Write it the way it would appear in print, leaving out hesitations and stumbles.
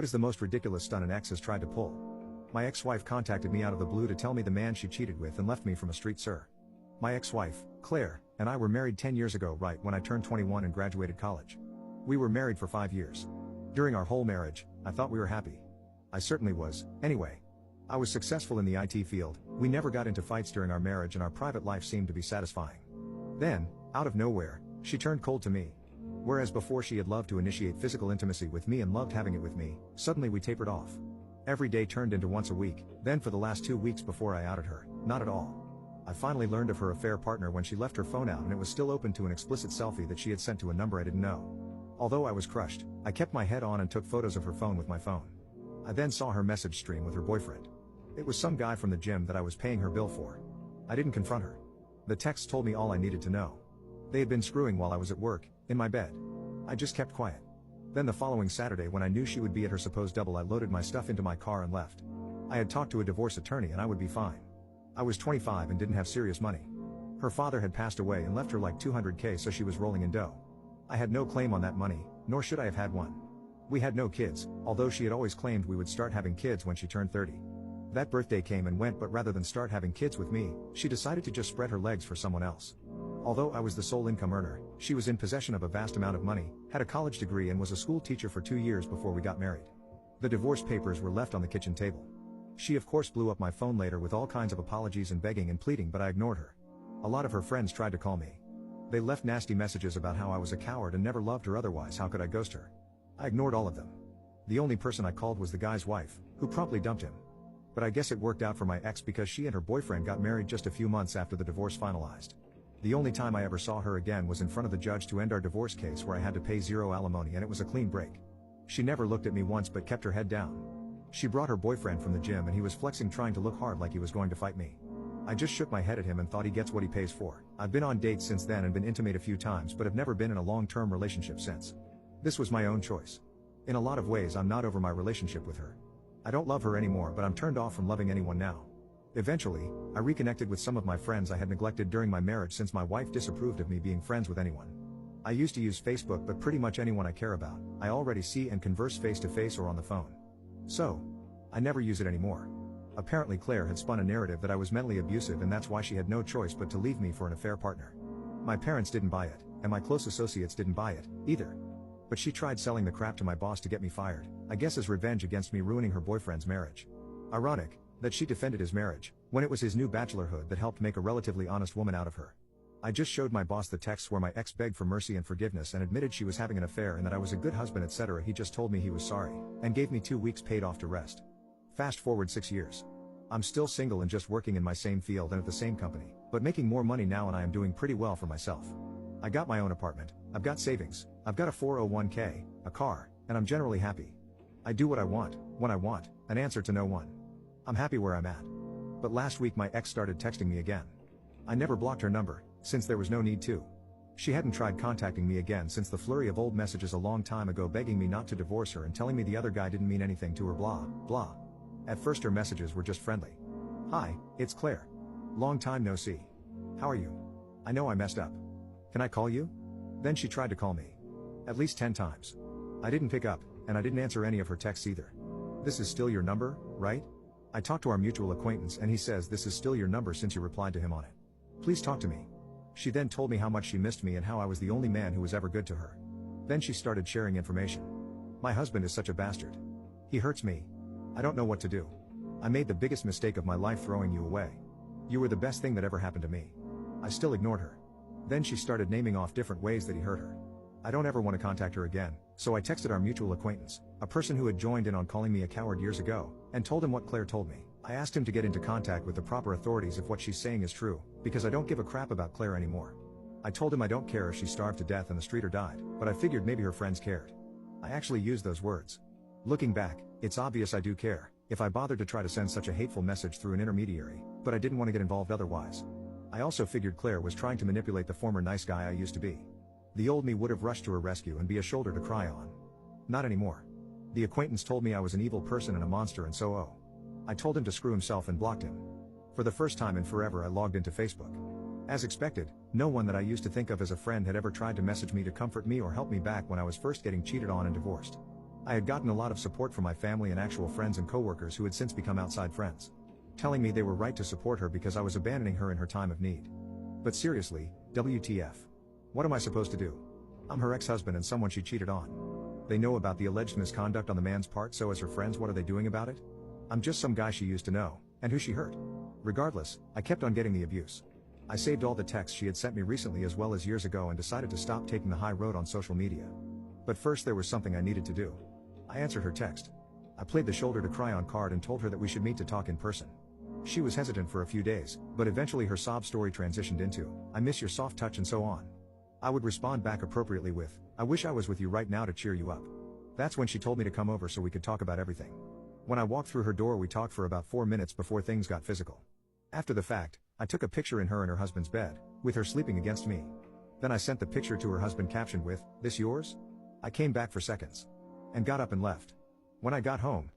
What is the most ridiculous stunt an ex has tried to pull? My ex-wife contacted me out of the blue to tell me the man she cheated with and left me from a street, sir. My ex-wife, Claire, and I were married 10 years ago, right when I turned 21 and graduated college. We were married for 5 years. During our whole marriage, I thought we were happy. I certainly was, anyway. I was successful in the IT field, we never got into fights during our marriage, and our private life seemed to be satisfying. Then, out of nowhere, she turned cold to me. Whereas before she had loved to initiate physical intimacy with me and loved having it with me, suddenly we tapered off. Every day turned into once a week, then for the last 2 weeks before I outed her, not at all. I finally learned of her affair partner when she left her phone out and it was still open to an explicit selfie that she had sent to a number I didn't know. Although I was crushed, I kept my head on and took photos of her phone with my phone. I then saw her message stream with her boyfriend. It was some guy from the gym that I was paying her bill for. I didn't confront her. The text told me all I needed to know. They had been screwing while I was at work, in my bed. I just kept quiet. Then the following Saturday, when I knew she would be at her supposed double, I loaded my stuff into my car and left. I had talked to a divorce attorney and I would be fine. I was 25 and didn't have serious money. Her father had passed away and left her like $200K, so she was rolling in dough. I had no claim on that money, nor should I have had one. We had no kids, although she had always claimed we would start having kids when she turned 30. That birthday came and went, but rather than start having kids with me, she decided to just spread her legs for someone else. Although I was the sole income earner, she was in possession of a vast amount of money, had a college degree and was a school teacher for 2 years before we got married. The divorce papers were left on the kitchen table. She of course blew up my phone later with all kinds of apologies and begging and pleading, but I ignored her. A lot of her friends tried to call me. They left nasty messages about how I was a coward and never loved her, otherwise how could I ghost her? I ignored all of them. The only person I called was the guy's wife, who promptly dumped him. But I guess it worked out for my ex because she and her boyfriend got married just a few months after the divorce finalized. The only time I ever saw her again was in front of the judge to end our divorce case, where I had to pay 0 alimony and it was a clean break. She never looked at me once but kept her head down. She brought her boyfriend from the gym and he was flexing, trying to look hard like he was going to fight me. I just shook my head at him and thought he gets what he pays for. I've been on dates since then and been intimate a few times, but have never been in a long-term relationship since. This was my own choice. In a lot of ways I'm not over my relationship with her. I don't love her anymore, but I'm turned off from loving anyone now. Eventually, I reconnected with some of my friends I had neglected during my marriage since my wife disapproved of me being friends with anyone. I used to use Facebook, but pretty much anyone I care about, I already see and converse face to face or on the phone. So, I never use it anymore. Apparently Claire had spun a narrative that I was mentally abusive and that's why she had no choice but to leave me for an affair partner. My parents didn't buy it, and my close associates didn't buy it, either. But she tried selling the crap to my boss to get me fired, I guess as revenge against me ruining her boyfriend's marriage. Ironic that she defended his marriage, when it was his new bachelorhood that helped make a relatively honest woman out of her. I just showed my boss the texts where my ex begged for mercy and forgiveness and admitted she was having an affair and that I was a good husband, etc. He just told me he was sorry, and gave me 2 weeks paid off to rest. Fast forward 6 years. I'm still single and just working in my same field and at the same company, but making more money now, and I am doing pretty well for myself. I got my own apartment, I've got savings, I've got a 401k, a car, and I'm generally happy. I do what I want, when I want, an answer to no one. I'm happy where I'm at. But last week my ex started texting me again. I never blocked her number, since there was no need to. She hadn't tried contacting me again since the flurry of old messages a long time ago begging me not to divorce her and telling me the other guy didn't mean anything to her, blah, blah. At first her messages were just friendly. Hi, it's Claire. Long time no see. How are you? I know I messed up. Can I call you? Then she tried to call me. At least 10 times. I didn't pick up, and I didn't answer any of her texts either. This is still your number, right? I talked to our mutual acquaintance and he says this is still your number since you replied to him on it. Please talk to me. She then told me how much she missed me and how I was the only man who was ever good to her. Then she started sharing information. My husband is such a bastard. He hurts me. I don't know what to do. I made the biggest mistake of my life throwing you away. You were the best thing that ever happened to me. I still ignored her. Then she started naming off different ways that he hurt her. I don't ever want to contact her again, so I texted our mutual acquaintance, a person who had joined in on calling me a coward years ago, and told him what Claire told me. I asked him to get into contact with the proper authorities if what she's saying is true, because I don't give a crap about Claire anymore. I told him I don't care if she starved to death in the street or died, but I figured maybe her friends cared. I actually used those words. Looking back, it's obvious I do care, if I bothered to try to send such a hateful message through an intermediary, but I didn't want to get involved otherwise. I also figured Claire was trying to manipulate the former nice guy I used to be. The old me would have rushed to her rescue and be a shoulder to cry on. Not anymore. The acquaintance told me I was an evil person and a monster, and so I told him to screw himself and blocked him. For the first time in forever I logged into Facebook. As expected, no one that I used to think of as a friend had ever tried to message me to comfort me or help me back when I was first getting cheated on and divorced. I had gotten a lot of support from my family and actual friends and coworkers who had since become outside friends, telling me they were right to support her because I was abandoning her in her time of need. But seriously, WTF? What am I supposed to do? I'm her ex-husband and someone she cheated on. They know about the alleged misconduct on the man's part, so as her friends, what are they doing about it? I'm just some guy she used to know, and who she hurt. Regardless, I kept on getting the abuse. I saved all the texts she had sent me recently as well as years ago and decided to stop taking the high road on social media. But first there was something I needed to do. I answered her text. I played the shoulder to cry on card and told her that we should meet to talk in person. She was hesitant for a few days, but eventually her sob story transitioned into, "I miss your soft touch," and so on. I would respond back appropriately with, "I wish I was with you right now to cheer you up." That's when she told me to come over so we could talk about everything. When I walked through her door, we talked for about 4 minutes before things got physical. After the fact, I took a picture in her and her husband's bed, with her sleeping against me. Then I sent the picture to her husband captioned with, "This yours?" I came back for seconds. And got up and left. When I got home,